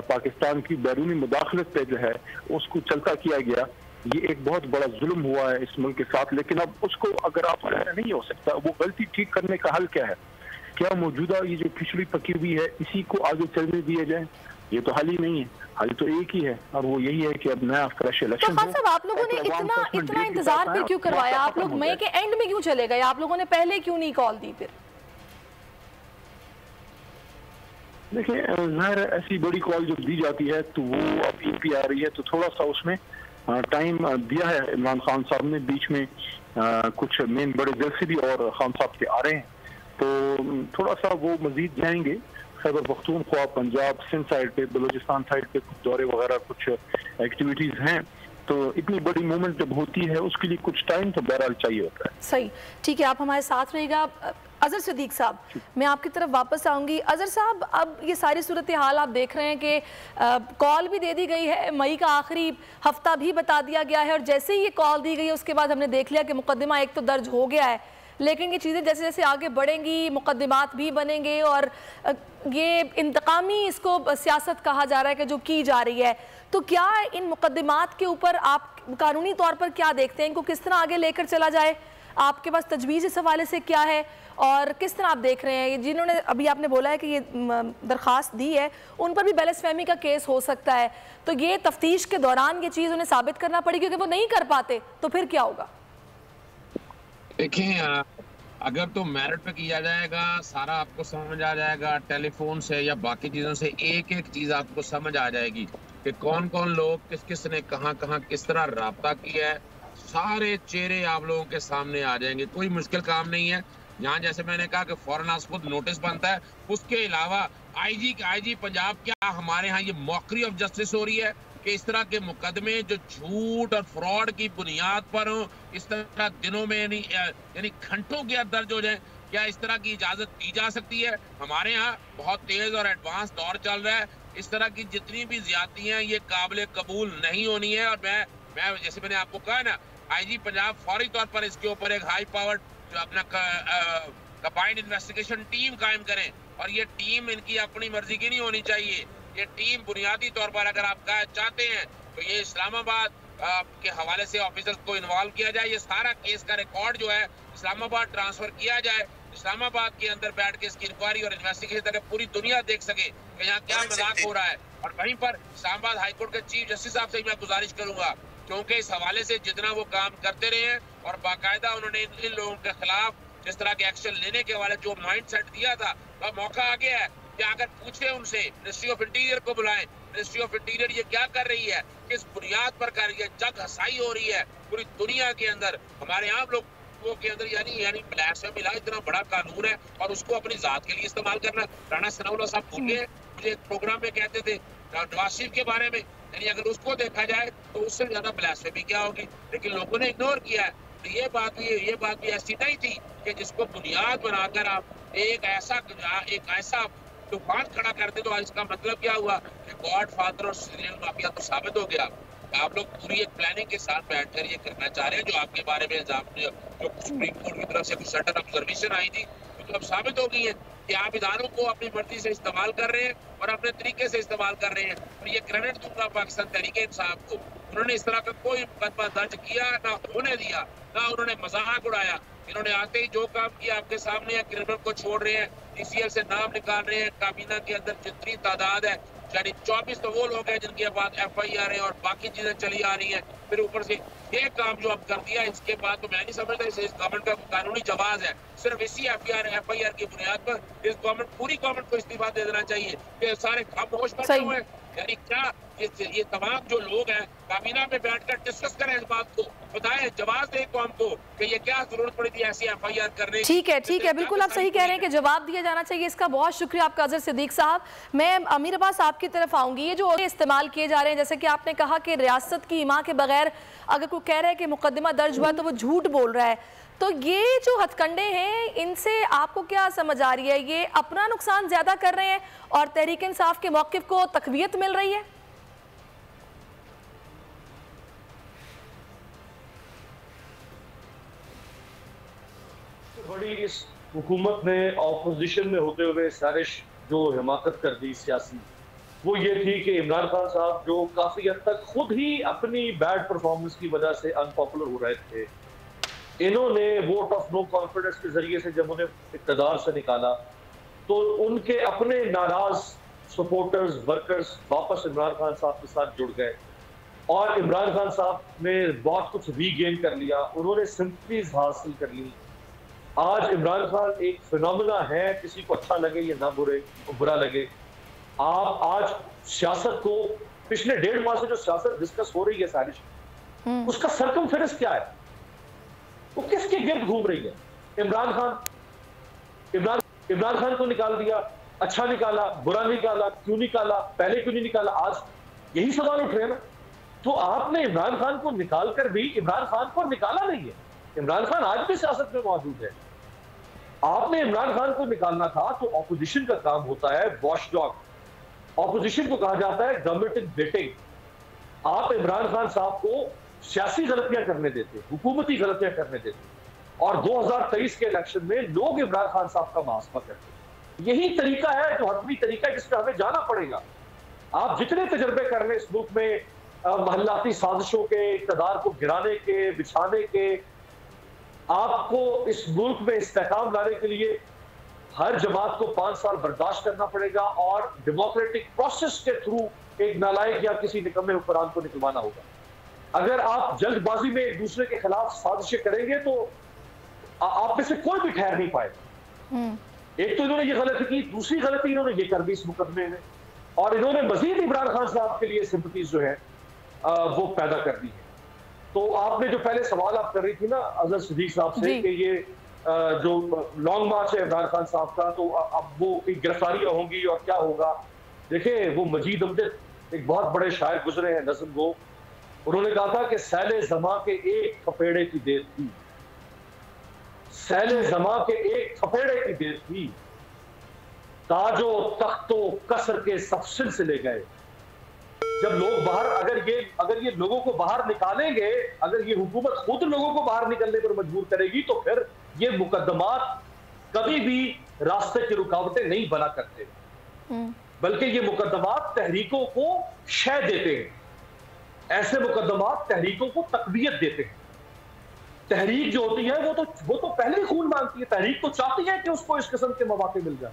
पाकिस्तान की बैरूनी मुदाखलत पे जो है उसको चलता किया गया, ये एक बहुत बड़ा जुल्म हुआ है इस मुल्क के साथ। लेकिन अब उसको अगर आप नहीं हो सकता, वो गलती ठीक करने का हल क्या है? क्या मौजूदा ये जो खिचड़ी पकी हुई है इसी को आगे चलने दिया जाए? ये तो हल ही नहीं है। हल तो एक ही है और वो यही है कि अब नया फ्रेश इलेक्शन हो। तो खान साहब, आप लोगों ने इतना इंतजार फिर क्यों करवाया? आप लोग मई के एंड में क्यों चले गए? आप लोगों ने पहले क्यों नहीं कॉल दी? फिर देखिए, ज़ाहिर ऐसी बड़ी कॉल जब दी जाती है तो वो अब ईपी आ रही है तो थोड़ा सा उसमें टाइम दिया है इमरान खान साहब ने। बीच में कुछ मेन बड़े जलसे भी और खान साहब के आ रहे हैं, तो थोड़ा सा वो मजीद जाएंगे खैबर पख्तूनख्वा, पंजाब, सिंध साइड पे, बलूचिस्तान साइड पे कुछ दौरे वगैरह कुछ एक्टिविटीज हैं। तो इतनी बड़ी मूवमेंट जब होती है उसके लिए कुछ टाइम तो बहरहाल चाहिए होता है। सही, ठीक है, आप हमारे साथ रहिएगा। अजहर सिद्दीक साहब, मैं आपकी तरफ वापस आऊंगी। अजहर साहब, अब ये सारी सूरत हाल आप देख रहे हैं कि कॉल भी दे दी गई है, मई का आखिरी हफ्ता भी बता दिया गया है, और जैसे ही ये कॉल दी गई है उसके बाद हमने देख लिया कि मुकदमा एक तो दर्ज हो गया है, लेकिन ये चीज़ें जैसे जैसे आगे बढ़ेंगी मुकदमात भी बनेंगे, और ये इंतकामी इसको सियासत कहा जा रहा है कि जो की जा रही है। तो क्या इन मुकदमात के ऊपर आप कानूनी तौर पर क्या देखते हैं? इनको किस तरह आगे लेकर चला जाए? आपके पास तजवीज़ इस हवाले से क्या है और किस तरह आप देख रहे हैं? जिन्होंने अभी आपने बोला है कि ये दरख्वास्त दी है उन पर भी बैलेंसफहमी का केस हो सकता है, तो ये तफ्तीश के दौरान ये चीज़ उन्हें साबित करना पड़ेगी, क्योंकि वो नहीं कर पाते तो फिर क्या होगा? देखिए, अगर तो मेरिट पे किया जाएगा, सारा आपको समझ आ जाएगा, टेलीफोन से या बाकी चीज़ों से एक एक चीज़ आपको समझ आ जाएगी कि कौन कौन लोग किस किस ने कहाँ कहाँ किस तरह राब्ता किया है, सारे चेहरे आप लोगों के सामने आ जाएंगे। कोई मुश्किल काम नहीं है। यहाँ जैसे मैंने कहा कि फौरन खुद नोटिस बनता है, उसके अलावा आईजी पंजाब, क्या हमारे यहाँ ये मॉकरी ऑफ जस्टिस हो रही है कि इस तरह के मुकदमे जो झूठ और फ्रॉड की बुनियाद पर हो, इस तरह दिनों में यानी घंटों के दर्ज हो जाए? क्या इस तरह की इजाजत दी जा सकती है? हमारे यहाँ बहुत तेज और एडवांस दौर चल रहा है। इस तरह की जितनी भी ज्यादतियां ये काबिल कबूल नहीं होनी है। और मैं जैसे मैंने आपको कहा ना, आईजी पंजाब फौरी तौर पर इसके ऊपर एक हाई पावर्ड जो अपना कंबाइंड इन्वेस्टिगेशन टीम कायम करें, और ये टीम इनकी अपनी मर्जी की नहीं होनी चाहिए। ये टीम बुनियादी तौर पर अगर आप चाहते हैं तो ये इस्लामाबाद के हवाले से ऑफिसर्स को इन्वॉल्व किया जाए, ये सारा केस का रिकॉर्ड जो है इस्लामाबाद ट्रांसफर किया जाए, इस्लामाबाद के अंदर बैठ के इसकी इंक्वायरी और इन्वेस्टिगेशन तक पूरी दुनिया देख सके कि यहाँ क्या मजाक हो रहा है। और वहीं पर इस्लामाबाद हाईकोर्ट के चीफ जस्टिस साहब से मैं गुजारिश करूंगा, क्योंकि इस हवाले से जितना वो काम करते रहे हैं और बाकायदा उन्होंने इन लोगों के खिलाफ जिस तरह के एक्शन लेने के वाले जो माइंड सेट दिया था, वह मौका आ गया है कि अगर पूछे उनसे, मिनिस्ट्री ऑफ इंटीरियर को बुलाएं, मिनिस्ट्री ऑफ इंटीरियर ये क्या कर रही है, किस बुनियाद पर कर रही है, जग हसाई हो रही है पूरी दुनिया के अंदर, हमारे यहाँ लोगों के अंदर, यानी ब्लैस्फेमी ला इतना बड़ा कानून है और उसको अपनी जात के लिए इस्तेमाल करना। राणा सनाउल्लाह साहब भूले, मुझे एक प्रोग्राम में कहते थे नवाज शरीफ के बारे में, यानी अगर उसको देखा जाए तो उससे ज्यादा ब्लैस्फेमी क्या होगी, लेकिन लोगों ने इग्नोर किया है। तो ये बात भी ऐसी नहीं थी कि जिसको बुनियाद बनाकर आप एक ऐसा तूफान खड़ा करते, तो इसका मतलब क्या हुआ कि गॉड फादर और सीरियल माफिया तो साबित हो गया। आप लोग पूरी एक प्लानिंग के साथ बैठकर ये करना चाह रहे हैं, जो आपके बारे में जो सुप्रीम कोर्ट की तरफ से कुछ सर्टन ऑब्जर्वेशन आई थी तो अब साबित हो गई है कि आप इदारों को अपनी मर्जी से इस्तेमाल कर रहे हैं और अपने तरीके से इस्तेमाल कर रहे हैं। और ये क्रेडिट दूंगा पाकिस्तान तहरीक इंसाफ को, उन्होंने इस तरह का कोई मुकदमा दर्ज किया ना होने दिया, ना उन्होंने मजाक उड़ाया। इन्होंने आते ही जो काम किया आपके सामने है, क्रिमिनल को छोड़ रहे हैं, DCL से नाम निकाल रहे हैं, काबीना के अंदर जितनी तादाद है यानी 24 तो वो लोग हैं जिनके बाद FIR है और बाकी चीजें चली आ रही हैं, फिर ऊपर से ये काम जो अब कर दिया, इसके बाद तो मैं नहीं समझता इस गवर्नमेंट का कानूनी जवाब है। सिर्फ इसी FIR की बुनियाद पर इस गवर्नमेंट पूरी गवर्नमेंट को इस्तीफा दे देना चाहिए कि सारे खामोश बैठे हुए हैं। यानी क्या ये तमाम जो लोग हैं काबीना में बैठकर डिस्कस करें इस बात को, बताएं, जवाब दें कौम को कि ये क्या जरूरत पड़ी थी ऐसी FIR करने की। ठीक है, बिल्कुल आप सही कह रहे हैं कि जवाब दिया जाना चाहिए। इसका बहुत शुक्रिया आपका अजहर सिद्दीक साहब। मैं अमीर अब्बास आपकी तरफ आऊंगी। ये जो इस्तेमाल किए जा रहे हैं, जैसे कि आपने कहा कि रियासत की इमा के बगैर अगर कोई कह रहा है कि मुकदमा दर्ज हुआ तो वो झूठ बोल रहा है, तो ये जो हथकंडे हैं इनसे आपको क्या समझ आ रही है? ये अपना नुकसान ज्यादा कर रहे हैं और तहरीक इंसाफ के मौक़िफ़ को तक़वियत मिल रही है? बड़ी इस हुकूमत ने ऑपोजिशन में होते हुए साजिश जो हिमाकत कर दी सियासी, वो ये थी कि इमरान खान साहब जो काफी हद तक खुद ही अपनी बैड परफॉर्मेंस की वजह से अनपॉपुलर हो रहे थे, इन्होंने वोट ऑफ नो कॉन्फिडेंस के जरिए से जब उन्हें इक़्तिदार से निकाला तो उनके अपने नाराज सपोर्टर्स वर्कर्स वापस इमरान खान साहब के साथ जुड़ गए और इमरान खान साहब ने बहुत कुछ रीगेन कर लिया, उन्होंने सिंपैथीज हासिल कर ली। आज इमरान खान एक फिनोमिना है, किसी को अच्छा लगे या ना बुरा लगे। आप आज सियासत को पिछले 1.5 माह से जो सियासत डिस्कस हो रही है सारिश, उसका सरकमफेरेंस क्या है? वो किसके गिर्द घूम रही है? इमरान खान को निकाल दिया, अच्छा निकाला, बुरा निकाला, क्यों निकाला, पहले क्यों नहीं निकाला? आज यही सवाल उठ रहे हैं ना। तो आपने इमरान खान को निकाल कर भी इमरान खान को निकाला नहीं है। इमरान खान आज भी सियासत में मौजूद है। आपने इमरान खान को निकालना था तो ऑपोजिशन का काम होता है वॉचडॉग। ऑपोजिशन को कहा जाता है गवर्नमेंट इन वेटिंग। आप इमरान खान साहब को सियासी गलतियां करने देते, हुकूमती गलतियां करने देते और 2023 के इलेक्शन में लोग इमरान खान साहब का मुहासबा करते। यही तरीका है जो हतमी तरीका है जिसमें हमें जाना पड़ेगा। आप जितने तजर्बे कर रहे हैं इस मुल्क में महल्लाती साजिशों के, इक़्तिदार को गिराने के, बिछाने के, आपको इस मुल्क में इस्तेहकाम लाने के लिए हर जमात को 5 साल बर्दाश्त करना पड़ेगा और डेमोक्रेटिक प्रोसेस के थ्रू एक नालायक या किसी निकम्मे हुक्मरान को निकलवाना होगा। अगर आप जल्दबाजी में एक दूसरे के खिलाफ साजिशें करेंगे तो आप में से कोई भी ठहर नहीं पाएगा। एक तो इन्होंने ये गलती की, दूसरी गलती इन्होंने ये कर दी इस मुकदमे में, और इन्होंने मजीद इमरान खान साहब के लिए सिंपैथीज जो है वो पैदा कर दी है। तो आपने जो पहले सवाल आप कर रही थी ना अजहर सिद्दीक साहब से कि ये जो लॉन्ग मार्च है इमरान खान साहब का, तो अब वो गिरफ्तारियां होंगी और क्या होगा। देखिए, वो मजीद अमजद एक बहुत बड़े शायर गुजरे हैं नज़्म गो, उन्होंने कहा था कि सैले ज़मा के एक थपेड़े की देर थी, सैले ज़मा के एक थपेड़े की देर थी, ताजो तख्तो कसर के सब सिलसिले गए। जब लोग बाहर, अगर ये लोगों को बाहर निकालेंगे, अगर ये हुकूमत खुद लोगों को बाहर निकलने पर मजबूर करेगी तो फिर ये मुकदमात कभी भी रास्ते की रुकावटें नहीं बना करते, बल्कि ये मुकदमात तहरीकों को शय देते हैं। ऐसे मुकदमात तहरीकों को तकवीयत देते हैं। तहरीक जो होती है वो तो पहले ही खून मांगती है। तहरीक तो चाहती है कि उसको इस किस्म के मौके मिल जाए।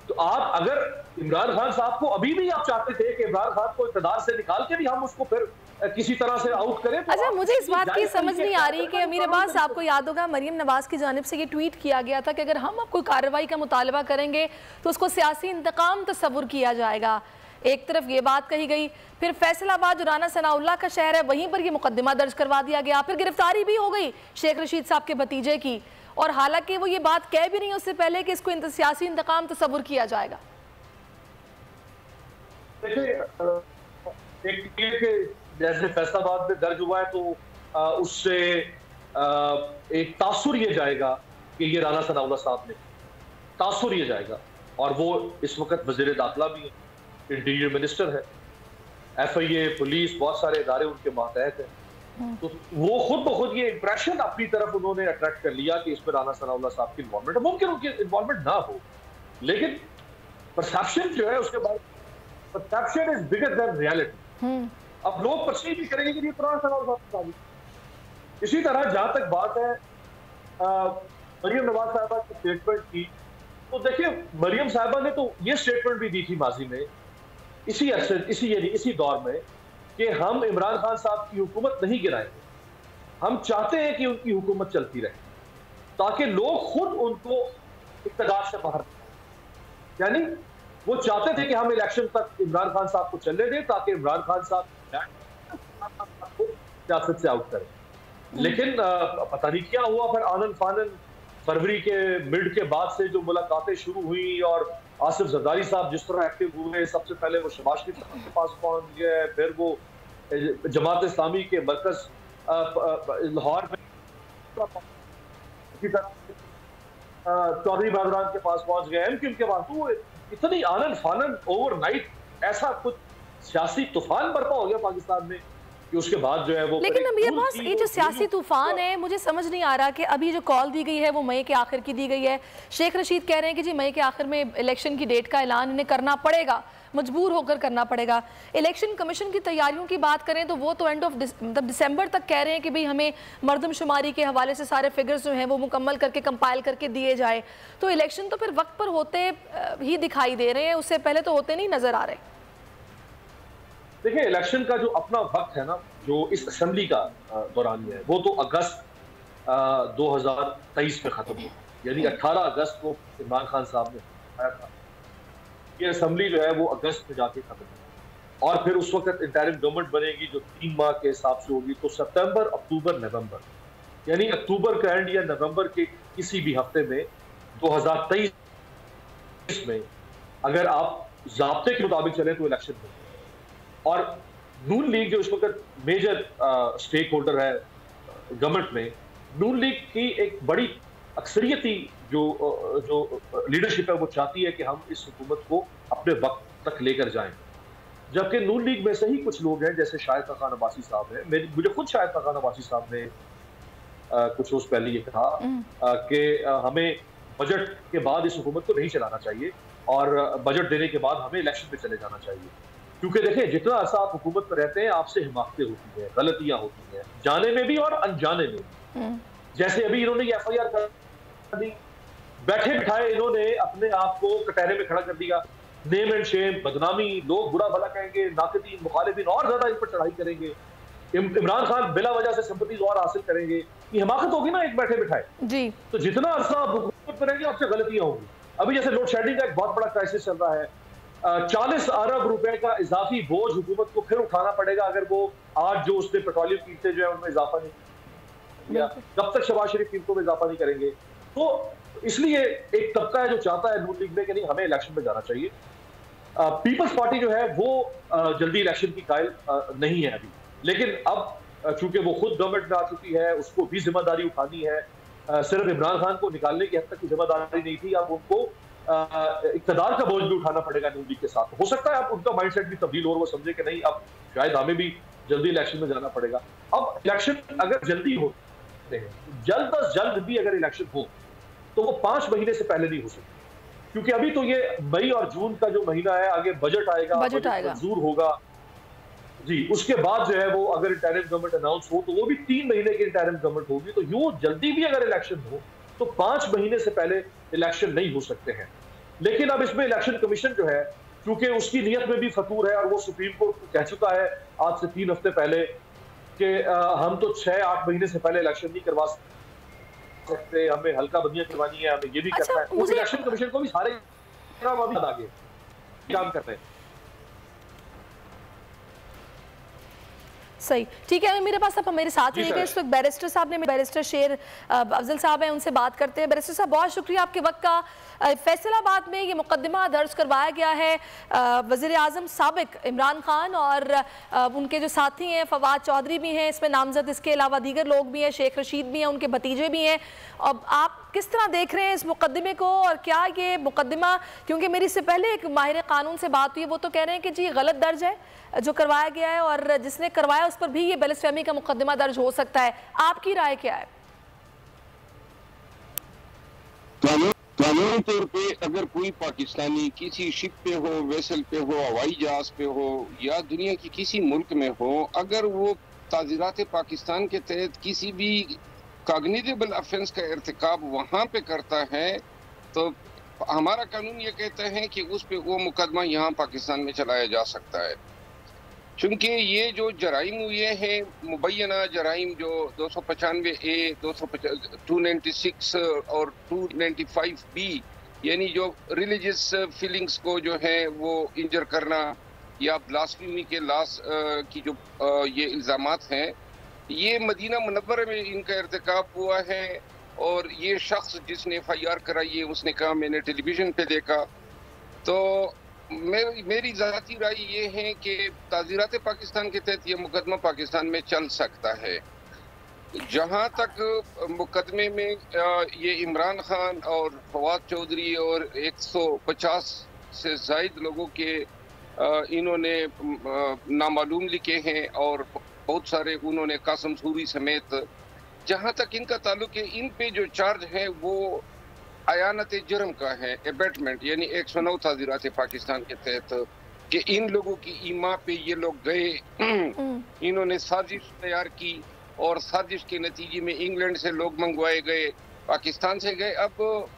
तो आप अगर इमरान खान साहब को अभी भी आप चाहते थे कि इमरान खान को इक़्तिदार से निकाल के भी हम उसको फिर किसी तरह से आउट करें, तो अच्छा, मुझे इस बात की समझ नहीं आ रही कि अमीर अब्बास, आपको याद होगा मरियम नवाज की जानिब से ये ट्वीट किया गया था कि अगर हम कोई कार्रवाई का मुतालबा करेंगे तो उसको सियासी इंतकाम तस्वुर किया जाएगा। एक तरफ ये बात कही गई, फिर फैसलाबाद जो राना सनाउल्लाह का शहर है वहीं पर ये मुकदमा दर्ज करवा दिया गया, फिर गिरफ्तारी भी हो गई शेख रशीद साहब के भतीजे की, और हालांकि वो ये बात कह भी नहीं उससे पहले कि इसको सियासी इंतकाम तस्वुर किया जाएगा। देखिए, जैसे फैसलाबाद में दर्ज हुआ है तो उससे एक तासुर ये जाएगा कि ये राना सनाउल्लाह साहब ने, तासुर ये जाएगा, और वो इस वक्त वज़ीर दाखिला भी है, इंटीरियर मिनिस्टर है, FIA, पुलिस, बहुत सारे इदारे उनके मातहत हैं। तो वो खुद ब खुद ये इंप्रेशन अपनी तरफ उन्होंने अट्रैक्ट कर लिया कि इसमें राना सनाउल्लाह साहब की इन्वॉल्वमेंट है। मुमकिन उनकी इन्वॉल्वमेंट ना हो, लेकिन परसेप्शन जो है उसके बाद, perception is bigger than reality. अब लोग परसीव भी करेंगे कि ये राना सनाउल्लाह साहब की। इसी तरह जहां तक बात है मरियम नवाज साहबा की स्टेटमेंट की, तो देखिए मरियम साहबा ने तो ये स्टेटमेंट भी दी थी माजी में, इसी दौर में, कि हम इमरान खान साहब की हुकूमत नहीं गिराएंगे, हम चाहते हैं कि उनकी हुकूमत चलती रहे ताकि लोग खुद उनको इक़्तिदार से बाहर, यानी वो चाहते थे कि हम इलेक्शन तक इमरान खान साहब को चलने दें ताकि इमरान खान साहब को सियासत से आउट करें। लेकिन पता नहीं क्या हुआ, फिर आनन फानन फरवरी के मिड के बाद से जो मुलाकातें शुरू हुई और आसिफ जरदारी साहब जिस तरह एक्टिव हुए, सबसे पहले वो शहबाज शरीफ के पास पहुंच गए, फिर वो जमात इस्लामी के मरकज लाहौर में इसी तरह चौधरी बरदरान के पास पहुंच गए, एमक्यूएम के पास। तो इतनी आनन फानन ओवरनाइट ऐसा कुछ सियासी तूफान बर्पा हो गया पाकिस्तान में कि उसके बाद जो है वो। लेकिन अभी ये जो सियासी तूफान है, मुझे समझ नहीं आ रहा कि अभी जो कॉल दी गई है वो मई के आखिर की दी गई है। शेख रशीद कह रहे हैं कि जी मई के आखिर में इलेक्शन की डेट का ऐलान इन्हें करना पड़ेगा, मजबूर होकर करना पड़ेगा। इलेक्शन कमीशन की तैयारियों की बात करें तो वो तो एंड ऑफ मतलब दिसंबर तक कह रहे हैं कि भाई हमें मर्दमशुमारी के हवाले से सारे फिगर्स जो हैं वो मुकम्मल करके कंपाइल करके दिए जाए। तो इलेक्शन तो फिर वक्त पर होते ही दिखाई दे रहे हैं, उससे पहले तो होते नहीं नजर आ रहे। देखिए, इलेक्शन का जो अपना वक्त है ना, जो इस असेंबली का दौरान है, वो तो अगस्त 2023 में खत्म हुआ, यानी 18 अगस्त को इमरान खान साहब ने आया था। ये असेंबली जो है वो अगस्त में जाके खत्म हुई और फिर उस वक्त इंटरिम गवर्नमेंट बनेगी जो 3 माह के हिसाब से होगी। तो सितंबर, अक्टूबर, नवंबर, यानी अक्टूबर का एंड या नवंबर के किसी भी हफ्ते में 2023 में अगर आप ज़ाब्ते के मुताबिक चले तो इलेक्शन होगा। और नून लीग जो इस वक्त मेजर स्टेक होल्डर है गवर्नमेंट में, नून लीग की एक बड़ी अक्सरियती जो लीडरशिप है वो चाहती है कि हम इस हुकूमत को अपने वक्त तक लेकर जाएं। जबकि नून लीग में से ही कुछ लोग हैं, जैसे शाहिद खान अब्बासी साहब हैं, मुझे खुद शाहिद खान अब्बासी साहब ने कुछ रोज पहले ये कहा कि हमें बजट के बाद इस हुकूमत को नहीं चलाना चाहिए और बजट देने के बाद हमें इलेक्शन पे चले जाना चाहिए। क्योंकि देखिए, जितना अर्सा आप हुकूमत पर रहते हैं आपसे हिमाकतें होती हैं, गलतियां होती हैं, जाने में भी और अनजाने में भी। जैसे अभी इन्होंने ये FIR कर दी, बैठे बिठाए इन्होंने अपने आप को कटहरे में खड़ा कर दिया, नेम एंड शेम, बदनामी, लोग बुरा भला कहेंगे, नाक़दीन मुखालिफिन और ज्यादा इन पर चढ़ाई करेंगे, इमरान खान बिला वजह से सिंपैथी और हासिल करेंगे। ये हिमाकत होगी ना एक बैठे बिठाए जी। तो जितना अर्सा आप हुकूमत पर रहेंगे आपसे गलतियां होंगी। अभी जैसे लोड शेडिंग का एक बहुत बड़ा क्राइसिस चल रहा है, 40 अरब रुपए का इजाफी बोझ हुकूमत को फिर उठाना पड़ेगा अगर वो आज जो उसने पेट्रोलियम कीमतें जो है उनमें इजाफा नहीं किया, कब तक शहबाज शरीफ कीमतों में इजाफा नहीं करेंगे। तो इसलिए एक तबका है जो चाहता है नून लीग में कि नहीं, हमें इलेक्शन में जाना चाहिए। पीपल्स पार्टी जो है वो जल्दी इलेक्शन की कायल नहीं है अभी, लेकिन अब चूंकि वो खुद गवर्नमेंट में आ चुकी है, उसको भी जिम्मेदारी उठानी है। सिर्फ इमरान खान को निकालने की हद तक की जिम्मेदारी नहीं थी, अब उनको इक़्तिदार का बोझ भी उठाना पड़ेगा नून लीग के साथ। हो सकता है अब उनका माइंडसेट भी तब्दील हो और वो समझे कि नहीं, अब शायद हमें भी जल्दी इलेक्शन में जाना पड़ेगा। अब इलेक्शन अगर जल्दी हो, जल्द अज जल्द भी अगर इलेक्शन हो तो वो 5 महीने से पहले नहीं हो सकती, क्योंकि अभी तो ये मई और जून का जो महीना है, आगे बजट आएगा, बजट मंजूर होगा जी। उसके बाद जो है वो अगर इंटरिम गवर्नमेंट अनाउंस हो तो वो भी 3 महीने की इंटरिम गवर्नमेंट होगी। तो यूं जल्दी भी अगर इलेक्शन हो तो 5 महीने से पहले इलेक्शन नहीं हो सकते हैं। लेकिन अब इसमें इलेक्शन कमीशन जो है, क्योंकि उसकी नीयत में भी फतूर है और वो सुप्रीम कोर्ट को कह चुका है आज से 3 हफ्ते पहले कि हम तो 6-8 महीने से पहले इलेक्शन नहीं करवा सकते, हमें हल्का बंदियां करवानी है, हमें ये भी करना है। तो इलेक्शन कमीशन को भी सारे काम अभी आगे काम करते हैं। सही, ठीक है। मेरे पास अब मेरे साथ रहेंगे इस वक्त बैरिस्टर साहब ने, बैरिस्टर शेर अफजल साहब हैं, उनसे बात करते हैं। बैरिस्टर साहब, बहुत शुक्रिया आपके वक्त का। फैसलाबाद में ये मुकदमा दर्ज करवाया गया है वज़ीर आज़म साबिक इमरान खान और उनके जो साथी हैं फवाद चौधरी भी हैं इसमें नामजद, इसके अलावा दीगर लोग भी हैं, शेख रशीद भी हैं, उनके भतीजे भी हैं। अब आप किस तरह देख रहे हैं इस मुकदमे को, और क्या ये मुकदमा, क्योंकि मेरी इससे पहले एक माहिर कानून से बात हुई, वो तो कह रहे हैं कि जी गलत दर्ज है जो करवाया गया है और जिसने करवाया उस पर भी ये बेलस्फहमी का मुकदमा दर्ज हो सकता है। आपकी राय क्या है? कानूनी तौर पे अगर कोई पाकिस्तानी किसी शिप पे हो, वेसल पे हो, हवाई जहाज पे हो या दुनिया की किसी मुल्क में हो, अगर वो ताज़ीरात पाकिस्तान के तहत किसी भी कॉग्निजेबल ऑफेंस का इर्तिकाब वहाँ पे करता है तो हमारा कानून ये कहता है कि उस पे वो मुकदमा यहाँ पाकिस्तान में चलाया जा सकता है। चूँकि ये जो जराइम हुए हैं, मुबैना जराइम जो 295A, 296 और 295B यानी जो रिलीजियस फीलिंग्स को जो है वो इंजर करना या ब्लास्फेमी के लाश की जो ये इल्ज़ामात हैं, ये मदीना मुनव्वरा में इनका इर्तिकाब हुआ है। और ये शख्स जिसने FIR कराई है उसने कहा मैंने टेलीविज़न पे देखा। तो मेरी ज़ाती राय ये है कि ताज़ीरात पाकिस्तान के तहत ये मुकदमा पाकिस्तान में चल सकता है। जहाँ तक मुकदमे में ये इमरान खान और फवाद चौधरी और 150 से ज़ायद लोगों के इन्होंने नामालूम लिखे हैं और बहुत सारे उन्होंने कासम सूरी समेत, जहाँ तक इनका ताल्लुक है, इन पे जो चार्ज है वो अयानत जुर्म का है, एबेटमेंट, यानी 109 ताज़ीरात पाकिस्तान के तहत कि इन लोगों की ईमा पे ये लोग गए, इन्होंने साजिश तैयार की और साजिश के नतीजे में इंग्लैंड से लोग मंगवाए गए, पाकिस्तान से गए। अब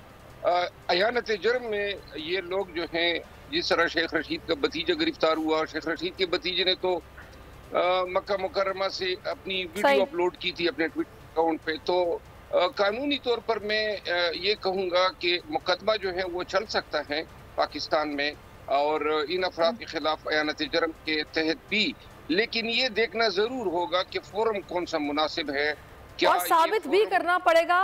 अयानत जुर्म में ये लोग जो हैं, जिस तरह शेख रशीद का भतीजा गिरफ्तार हुआ, शेख रशीद के भतीजे ने तो मक्का मुकर्रमा से अपनी वीडियो अपलोड की थी अपने ट्विटर अकाउंट पे। तो कानूनी तौर पर मैं ये कहूँगा कि मुकदमा जो है वो चल सकता है पाकिस्तान में और इन अफराद के खिलाफ अयानत जुर्म के तहत भी, लेकिन ये देखना जरूर होगा कि फोरम कौन सा मुनासिब है, क्या और साबित भी करना पड़ेगा।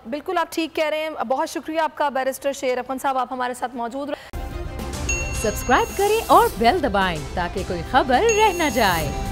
बिल्कुल आप ठीक कह रहे हैं। बहुत शुक्रिया आपका बैरिस्टर शेर अफन साहब, आप हमारे साथ मौजूद रहे। सब्सक्राइब करें और बेल दबाएं ताकि कोई खबर रह न जाए।